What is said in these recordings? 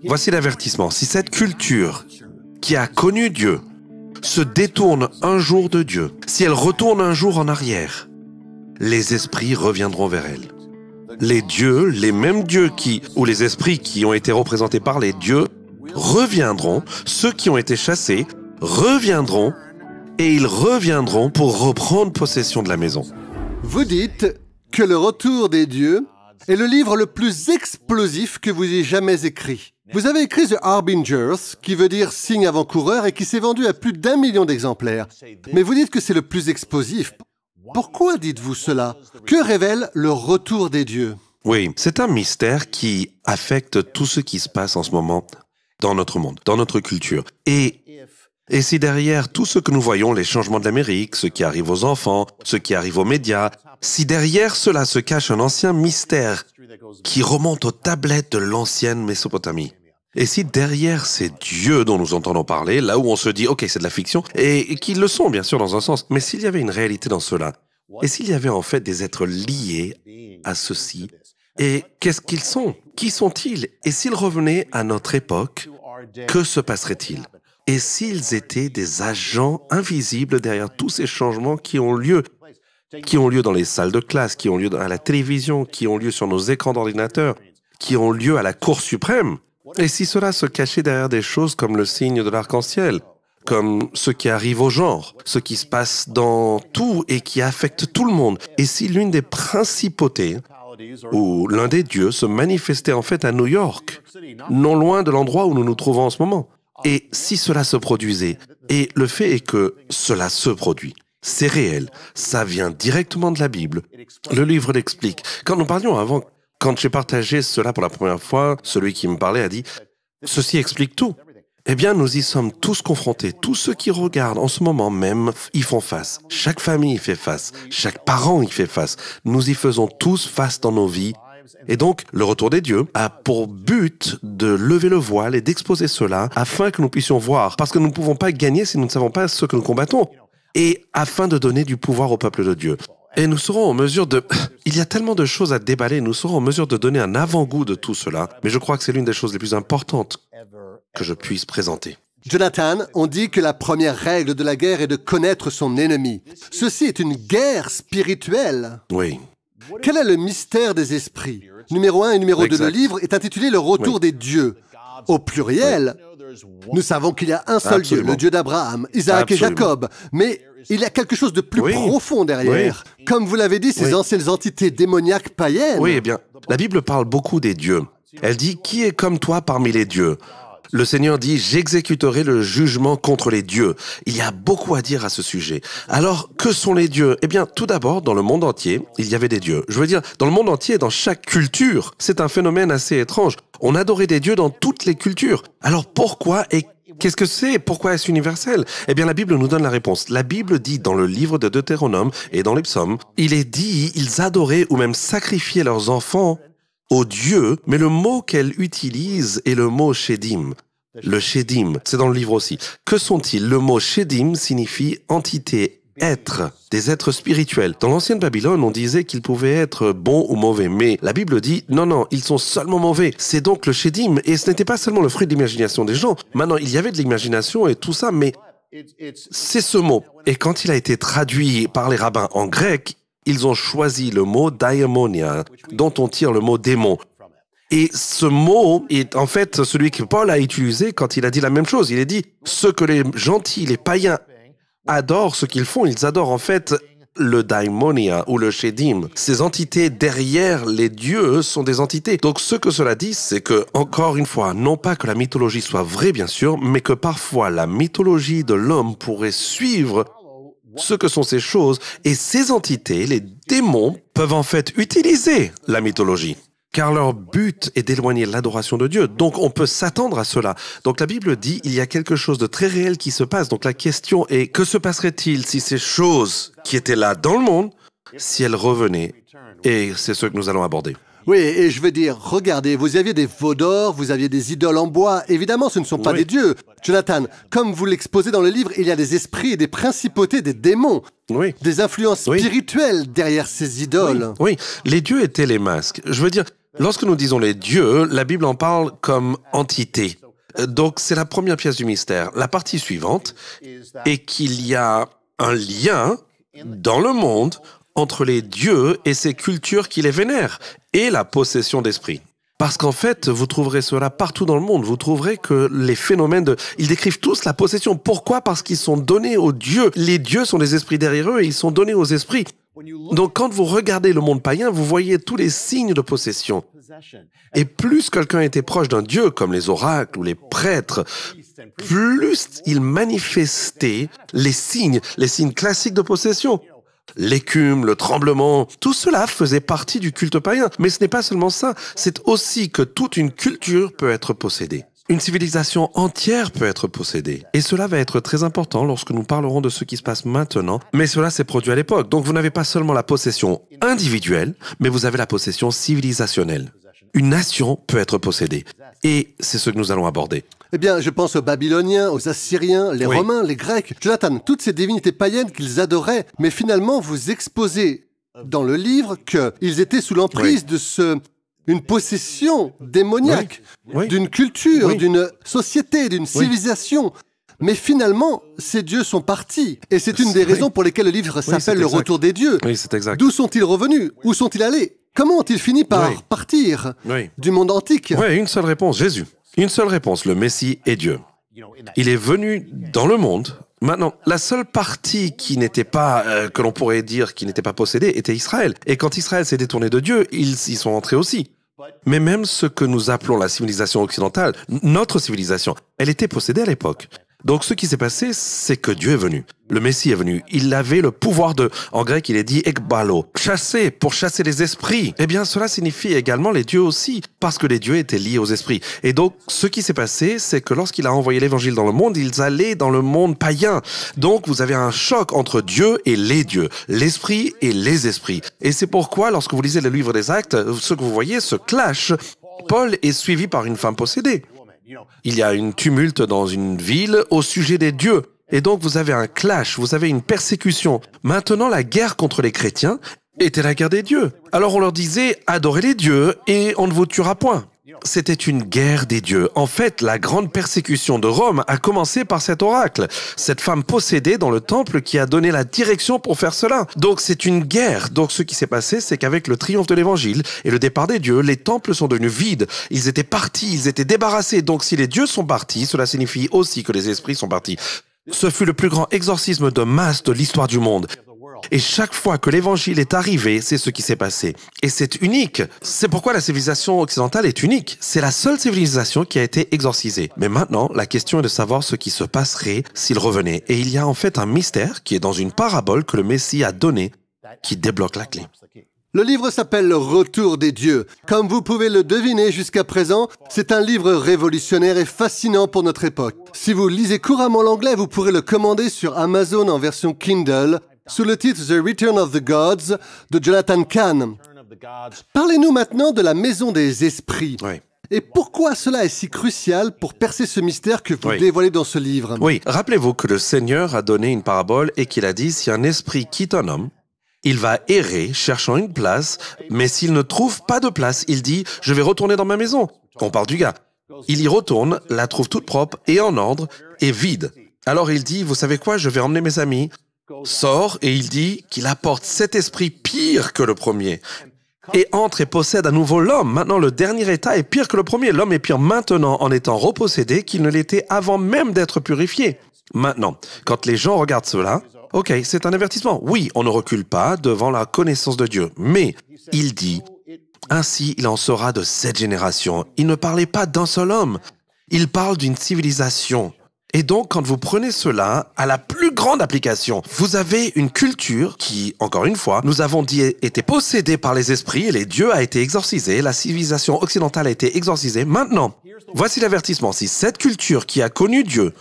Voici l'avertissement. Si cette culture qui a connu Dieu se détourne un jour de Dieu, si elle retourne un jour en arrière, les esprits reviendront vers elle. Les dieux, les mêmes dieux ou les esprits qui ont été représentés par les dieux, reviendront, ceux qui ont été chassés, reviendront, et ils reviendront pour reprendre possession de la maison. Vous dites que Le Retour des dieux est le livre le plus explosif que vous ayez jamais écrit. Vous avez écrit The Harbingers, qui veut dire signe avant-coureur et qui s'est vendu à plus d'1 million d'exemplaires. Mais vous dites que c'est le plus explosif. Pourquoi dites-vous cela? Que révèle Le Retour des dieux? Oui, c'est un mystère qui affecte tout ce qui se passe en ce moment dans notre monde, dans notre culture. Et si derrière tout ce que nous voyons, les changements de l'Amérique, ce qui arrive aux enfants, ce qui arrive aux médias, si derrière cela se cache un ancien mystère qui remonte aux tablettes de l'ancienne Mésopotamie, et si derrière ces dieux dont nous entendons parler, là où on se dit « ok, c'est de la fiction », et qu'ils le sont bien sûr dans un sens, mais s'il y avait une réalité dans cela, et s'il y avait en fait des êtres liés à ceci, et qu'est-ce qu'ils sont? Qui sont-ils? Et s'ils revenaient à notre époque, que se passerait-il? Et s'ils étaient des agents invisibles derrière tous ces changements qui ont lieu dans les salles de classe, qui ont lieu à la télévision, qui ont lieu sur nos écrans d'ordinateur, qui ont lieu à la Cour suprême? Et si cela se cachait derrière des choses comme le signe de l'arc-en-ciel, comme ce qui arrive au genre, ce qui se passe dans tout et qui affecte tout le monde, et si l'une des principautés ou l'un des dieux se manifestait en fait à New York, non loin de l'endroit où nous nous trouvons en ce moment. Et si cela se produisait, et le fait est que cela se produit, c'est réel, ça vient directement de la Bible. Le livre l'explique. Quand nous parlions avant, quand j'ai partagé cela pour la première fois, celui qui me parlait a dit « Ceci explique tout ». Eh bien, nous y sommes tous confrontés. Tous ceux qui regardent en ce moment même y font face. Chaque famille y fait face. Chaque parent y fait face. Nous y faisons tous face dans nos vies. Et donc, le retour des dieux a pour but de lever le voile et d'exposer cela afin que nous puissions voir. Parce que nous ne pouvons pas gagner si nous ne savons pas ce que nous combattons. Et afin de donner du pouvoir au peuple de Dieu. Et nous serons en mesure de... Il y a tellement de choses à déballer. Nous serons en mesure de donner un avant-goût de tout cela. Mais je crois que c'est l'une des choses les plus importantes que je puisse présenter. Jonathan, on dit que la première règle de la guerre est de connaître son ennemi. Ceci est une guerre spirituelle. Oui. Quel est le mystère des esprits? Numéro 1 et numéro 2, le livre est intitulé Le Retour des dieux. Au pluriel, nous savons qu'il y a un seul Dieu, le Dieu d'Abraham, Isaac et Jacob. Mais il y a quelque chose de plus profond derrière. Comme vous l'avez dit, ces anciennes entités démoniaques païennes. Oui, eh bien, la Bible parle beaucoup des dieux. Elle dit « Qui est comme toi parmi les dieux ?» Le Seigneur dit « J'exécuterai le jugement contre les dieux ». Il y a beaucoup à dire à ce sujet. Alors, que sont les dieux? Eh bien, tout d'abord, dans le monde entier, il y avait des dieux. Je veux dire, dans le monde entier, dans chaque culture, c'est un phénomène assez étrange. On adorait des dieux dans toutes les cultures. Alors, pourquoi et qu'est-ce que c'est? Pourquoi est-ce universel? Eh bien, la Bible nous donne la réponse. La Bible dit dans le livre de Deutéronome et dans les psaumes, il est dit « Ils adoraient ou même sacrifiaient leurs enfants aux dieux », mais le mot qu'elle utilise est le mot « shedim ». Le shedim, c'est dans le livre aussi. Que sont-ils? Le mot shedim signifie entité, être, des êtres spirituels. Dans l'ancienne Babylone, on disait qu'ils pouvaient être bons ou mauvais, mais la Bible dit non, non, ils sont seulement mauvais. C'est donc le shedim, et ce n'était pas seulement le fruit de l'imagination des gens. Maintenant, il y avait de l'imagination et tout ça, mais c'est ce mot. Et quand il a été traduit par les rabbins en grec, ils ont choisi le mot daimonia, dont on tire le mot démon. Et ce mot est en fait celui que Paul a utilisé quand il a dit la même chose. Il a dit « Ce que les gentils, les païens adorent, ce qu'ils font, ils adorent en fait le daimonia ou le shedim. Ces entités derrière les dieux sont des entités. Donc ce que cela dit, c'est que, encore une fois, non pas que la mythologie soit vraie bien sûr, mais que parfois la mythologie de l'homme pourrait suivre ce que sont ces choses. Et ces entités, les démons, peuvent en fait utiliser la mythologie. Car leur but est d'éloigner l'adoration de Dieu. Donc, on peut s'attendre à cela. Donc, la Bible dit, il y a quelque chose de très réel qui se passe. Donc, la question est, que se passerait-il si ces choses qui étaient là dans le monde, si elles revenaient? Et c'est ce que nous allons aborder. Oui, et je veux dire, regardez, vous aviez des veaux d'or, vous aviez des idoles en bois. Évidemment, ce ne sont pas des dieux. Jonathan, comme vous l'exposez dans le livre, il y a des esprits et des principautés, des démons. Des influences spirituelles derrière ces idoles. Oui, les dieux étaient les masques. Je veux dire, Lorsque nous disons les dieux, la Bible en parle comme entité. Donc c'est la première pièce du mystère. La partie suivante est qu'il y a un lien dans le monde entre les dieux et ces cultures qui les vénèrent et la possession d'esprit. Parce qu'en fait, vous trouverez cela partout dans le monde. Vous trouverez que les phénomènes ils décrivent tous la possession. Pourquoi? Parce qu'ils sont donnés aux dieux. Les dieux sont des esprits derrière eux et ils sont donnés aux esprits. Donc quand vous regardez le monde païen, vous voyez tous les signes de possession. Et plus quelqu'un était proche d'un dieu, comme les oracles ou les prêtres, plus il manifestait les signes classiques de possession. L'écume, le tremblement, tout cela faisait partie du culte païen. Mais ce n'est pas seulement ça, c'est aussi que toute une culture peut être possédée. Une civilisation entière peut être possédée. Et cela va être très important lorsque nous parlerons de ce qui se passe maintenant. Mais cela s'est produit à l'époque. Donc vous n'avez pas seulement la possession individuelle, mais vous avez la possession civilisationnelle. Une nation peut être possédée. Et c'est ce que nous allons aborder. Eh bien, je pense aux Babyloniens, aux Assyriens, les Romains, les Grecs. Jonathan, toutes ces divinités païennes qu'ils adoraient. Mais finalement, vous exposez dans le livre qu'ils étaient sous l'emprise de une possession démoniaque, d'une culture, d'une société, d'une civilisation. Mais finalement, ces dieux sont partis. Et c'est une des raisons pour lesquelles le livre s'appelle Le Retour des dieux. Oui, c'est exact. D'où sont-ils revenus? Où sont-ils allés? Comment ont-ils fini par partir du monde antique? Oui, une seule réponse, Jésus. Une seule réponse, le Messie est Dieu. Il est venu dans le monde. Maintenant, la seule partie qui n'était pas, que l'on pourrait dire qui n'était pas possédée, était Israël. Et quand Israël s'est détourné de Dieu, ils y sont entrés aussi. Mais même ce que nous appelons la civilisation occidentale, notre civilisation, elle était possédée à l'époque. Donc ce qui s'est passé, c'est que Dieu est venu. Le Messie est venu. Il avait le pouvoir en grec, il est dit ekbalo, chasser, pour chasser les esprits. Eh bien, cela signifie également les dieux aussi, parce que les dieux étaient liés aux esprits. Et donc, ce qui s'est passé, c'est que lorsqu'il a envoyé l'évangile dans le monde, ils allaient dans le monde païen. Donc, vous avez un choc entre Dieu et les dieux, l'esprit et les esprits. Et c'est pourquoi, lorsque vous lisez le livre des Actes, ce que vous voyez, ce clash, Paul est suivi par une femme possédée. Il y a une tumulte dans une ville au sujet des dieux. Et donc vous avez un clash, vous avez une persécution. Maintenant, la guerre contre les chrétiens était la guerre des dieux. Alors on leur disait, adorez les dieux et on ne vous tuera point. C'était une guerre des dieux. En fait, la grande persécution de Rome a commencé par cet oracle. Cette femme possédée dans le temple qui a donné la direction pour faire cela. Donc c'est une guerre. Donc ce qui s'est passé, c'est qu'avec le triomphe de l'évangile et le départ des dieux, les temples sont devenus vides. Ils étaient partis, ils étaient débarrassés. Donc si les dieux sont partis, cela signifie aussi que les esprits sont partis. Ce fut le plus grand exorcisme de masse de l'histoire du monde. Et chaque fois que l'évangile est arrivé, c'est ce qui s'est passé. Et c'est unique. C'est pourquoi la civilisation occidentale est unique. C'est la seule civilisation qui a été exorcisée. Mais maintenant, la question est de savoir ce qui se passerait s'il revenait. Et il y a en fait un mystère qui est dans une parabole que le Messie a donnée qui débloque la clé. Le livre s'appelle Le Retour des dieux. Comme vous pouvez le deviner jusqu'à présent, c'est un livre révolutionnaire et fascinant pour notre époque. Si vous lisez couramment l'anglais, vous pourrez le commander sur Amazon en version Kindle, sous le titre The Return of the Gods de Jonathan Cahn. Parlez-nous maintenant de la Maison des Esprits. Et pourquoi cela est si crucial pour percer ce mystère que vous dévoilez dans ce livre? Oui, rappelez-vous que le Seigneur a donné une parabole et qu'il a dit, si un esprit quitte un homme, il va errer cherchant une place, mais s'il ne trouve pas de place, il dit, je vais retourner dans ma maison. On parle du gars. Il y retourne, la trouve toute propre et en ordre et vide. Alors il dit, vous savez quoi, je vais emmener mes amis. Sort et il dit qu'il apporte cet esprit pire que le premier et entre et possède à nouveau l'homme. Maintenant, le dernier état est pire que le premier. L'homme est pire maintenant en étant repossédé qu'il ne l'était avant même d'être purifié. Maintenant, quand les gens regardent cela, ok, c'est un avertissement. Oui, on ne recule pas devant la connaissance de Dieu. Mais il dit, ainsi il en sera de cette génération. Il ne parlait pas d'un seul homme. Il parle d'une civilisation. Et donc, quand vous prenez cela à la plus grande application, vous avez une culture qui, encore une fois, nous avons dit était possédée par les esprits et les dieux a été exorcisé, la civilisation occidentale a été exorcisée. Maintenant, voici l'avertissement. Si cette culture qui a connu Dieu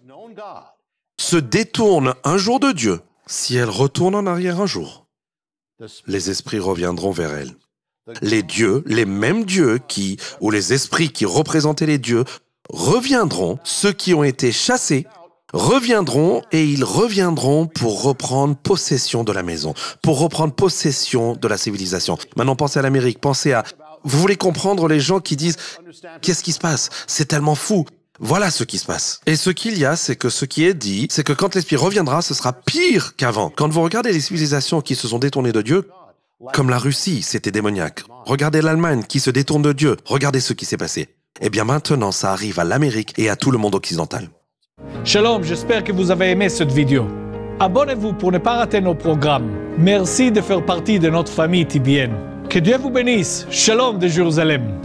se détourne un jour de Dieu, si elle retourne en arrière un jour, les esprits reviendront vers elle. Les dieux, les mêmes dieux ou les esprits qui représentaient les dieux, reviendront, ceux qui ont été chassés, reviendront et ils reviendront pour reprendre possession de la maison, pour reprendre possession de la civilisation. Maintenant, pensez à l'Amérique, pensez Vous voulez comprendre les gens qui disent « Qu'est-ce qui se passe? C'est tellement fou !» Voilà ce qui se passe. Et ce qu'il y a, c'est que ce qui est dit, c'est que quand l'Esprit reviendra, ce sera pire qu'avant. Quand vous regardez les civilisations qui se sont détournées de Dieu, comme la Russie, c'était démoniaque. Regardez l'Allemagne qui se détourne de Dieu. Regardez ce qui s'est passé. Eh bien maintenant, ça arrive à l'Amérique et à tout le monde occidental. Shalom, j'espère que vous avez aimé cette vidéo. Abonnez-vous pour ne pas rater nos programmes. Merci de faire partie de notre famille TBN. Que Dieu vous bénisse. Shalom de Jérusalem.